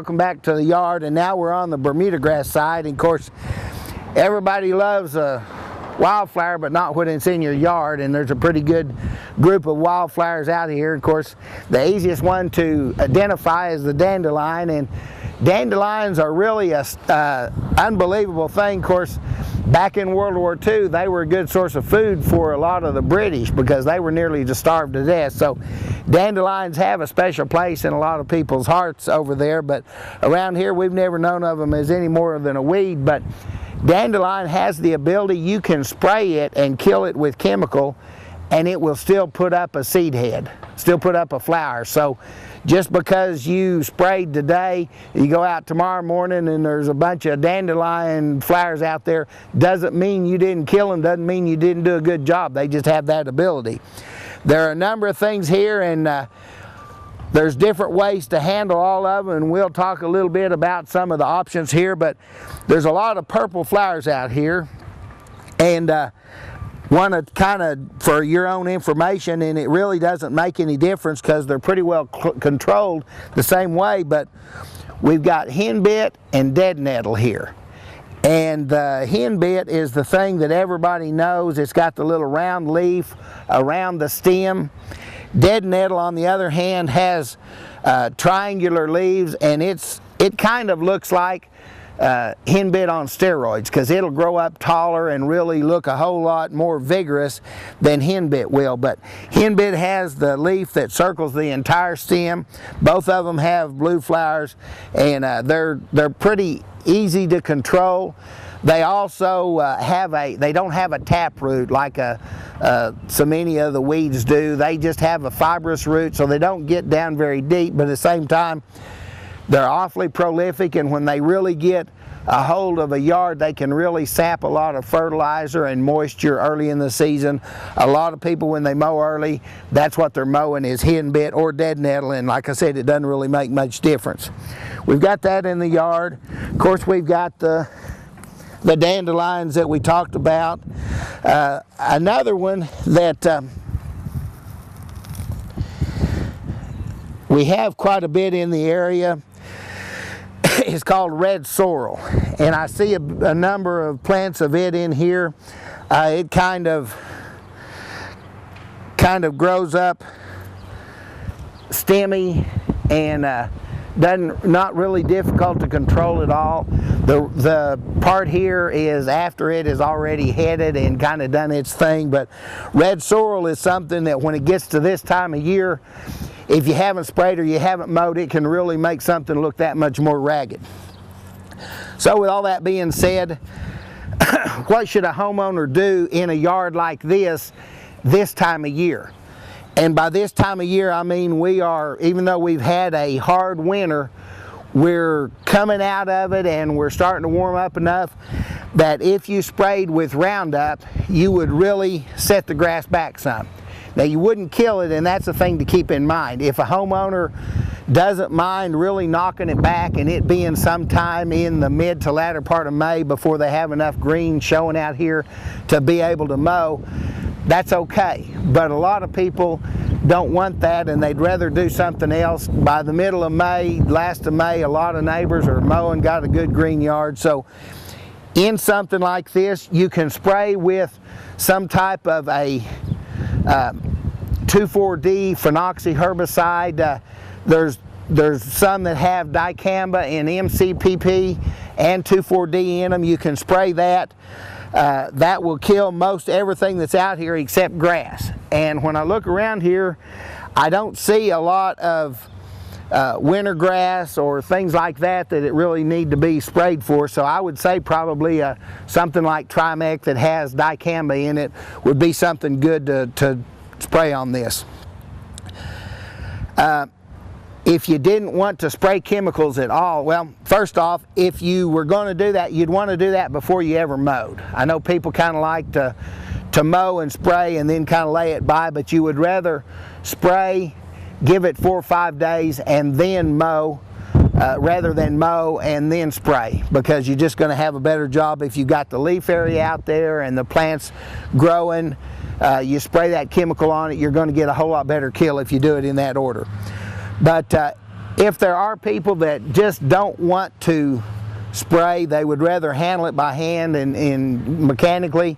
welcome back to the yard. And now we're on the Bermuda grass side. And of course, everybody loves a wildflower, but not when it's in your yard. And there's a pretty good group of wildflowers out here. Of course, the easiest one to identify is the dandelion. And dandelions are really a unbelievable thing. Of course, back in World War II, they were a good source of food for a lot of the British because they were nearly just starved to death. So dandelions have a special place in a lot of people's hearts over there, but around here we've never known of them as any more than a weed. But dandelion has the ability, you can spray it and kill it with chemical and it will still put up a seed head, still put up a flower. So just because you sprayed today, you go out tomorrow morning and there's a bunch of dandelion flowers out there, doesn't mean you didn't kill them, doesn't mean you didn't do a good job. They just have that ability. There are a number of things here, and there's different ways to handle all of them, and we'll talk a little bit about some of the options here. But there's a lot of purple flowers out here, and want to kind of, for your own information, and it really doesn't make any difference because they're pretty well controlled the same way, but we've got henbit and dead nettle here. And the henbit is the thing that everybody knows. It's got the little round leaf around the stem. Dead nettle, on the other hand, has triangular leaves, and it kind of looks like henbit on steroids because it'll grow up taller and really look a whole lot more vigorous than henbit will. But henbit has the leaf that circles the entire stem. Both of them have blue flowers, and they're pretty easy to control. They also they don't have a tap root like so many of the weeds do. They just have a fibrous root, so they don't get down very deep, but at the same time they're awfully prolific, and when they really get a hold of a yard, they can really sap a lot of fertilizer and moisture early in the season. A lot of people, when they mow early, that's what they're mowing, is henbit or dead nettle, and like I said, it doesn't really make much difference. We've got that in the yard. Of course, we've got the dandelions that we talked about. Another one that we have quite a bit in the area is called red sorrel, and I see a number of plants of it in here. It kind of grows up stemmy and not really difficult to control at all. The part here is after it is already headed and kind of done its thing, but red sorrel is something that when it gets to this time of year, if you haven't sprayed or you haven't mowed, it can really make something look that much more ragged. So with all that being said, what should a homeowner do in a yard like this time of year? And by this time of year, I mean even though we've had a hard winter, we're coming out of it and we're starting to warm up enough that if you sprayed with Roundup, you would really set the grass back some. Now, you wouldn't kill it, and that's the thing to keep in mind. If a homeowner doesn't mind really knocking it back and it being sometime in the mid to latter part of May before they have enough green showing out here to be able to mow, that's okay. But a lot of people don't want that, and they'd rather do something else. By the middle of May, last of May, a lot of neighbors are mowing, got a good green yard. So in something like this, you can spray with some type of a 2,4-D phenoxy herbicide. There's some that have dicamba and MCPP and 2,4-D in them. You can spray that. That will kill most everything that's out here except grass. And when I look around here, I don't see a lot of winter grass or things like that it really need to be sprayed for. So I would say probably something like Trimec that has dicamba in it would be something good to spray on this. If you didn't want to spray chemicals at all, well, first off, if you were going to do that, you'd want to do that before you ever mowed. I know people kind of like to mow and spray and then kind of lay it by, but you would rather spray, give it 4 or 5 days, and then mow, rather than mow and then spray, because you're just going to have a better job if you got the leaf area out there and the plants growing. You spray that chemical on it, you're going to get a whole lot better kill if you do it in that order. But If there are people that just don't want to spray, they would rather handle it by hand and mechanically,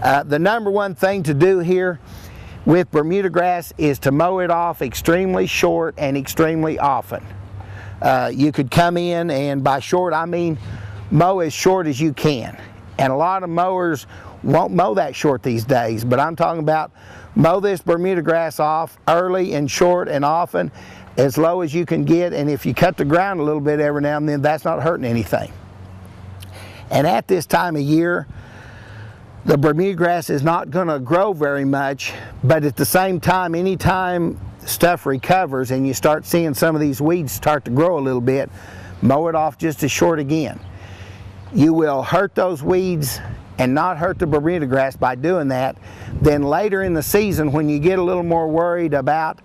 the number one thing to do here with Bermuda grass is to mow it off extremely short and extremely often. You could come in, and by short I mean mow as short as you can. And a lot of mowers won't mow that short these days, but I'm talking about mow this Bermuda grass off early and short and often, as low as you can get. And if you cut the ground a little bit every now and then, that's not hurting anything. And at this time of year, the Bermuda grass is not going to grow very much, but at the same time, anytime stuff recovers and you start seeing some of these weeds start to grow a little bit, mow it off just as short again. You will hurt those weeds and not hurt the Bermuda grass by doing that. Then later in the season, when you get a little more worried about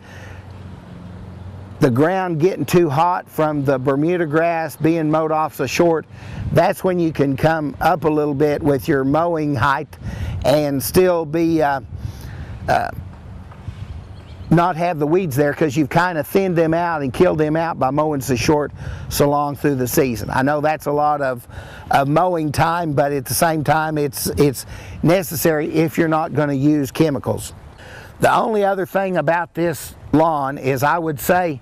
the ground getting too hot from the Bermuda grass being mowed off so short, that's when you can come up a little bit with your mowing height and still be not have the weeds there, because you've kind of thinned them out and killed them out by mowing so short so long through the season. I know that's a lot of mowing time, but at the same time it's necessary if you're not going to use chemicals. The only other thing about this lawn is, I would say,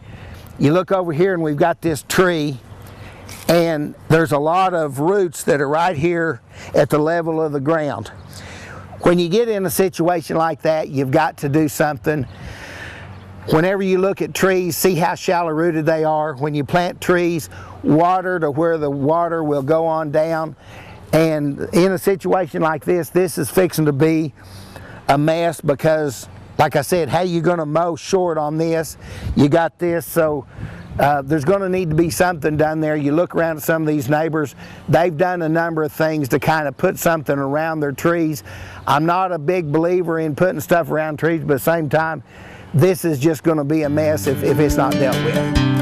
you look over here and we've got this tree, and there's a lot of roots that are right here at the level of the ground. When you get in a situation like that, you've got to do something. Whenever you look at trees, see how shallow rooted they are. When you plant trees, water to where the water will go on down. And in a situation like this, this is fixing to be a mess, because like I said, how you going to mow short on this? You got this, so there's going to need to be something done there. You look around at some of these neighbors, they've done a number of things to kind of put something around their trees. I'm not a big believer in putting stuff around trees, but at the same time, this is just going to be a mess if it's not dealt with.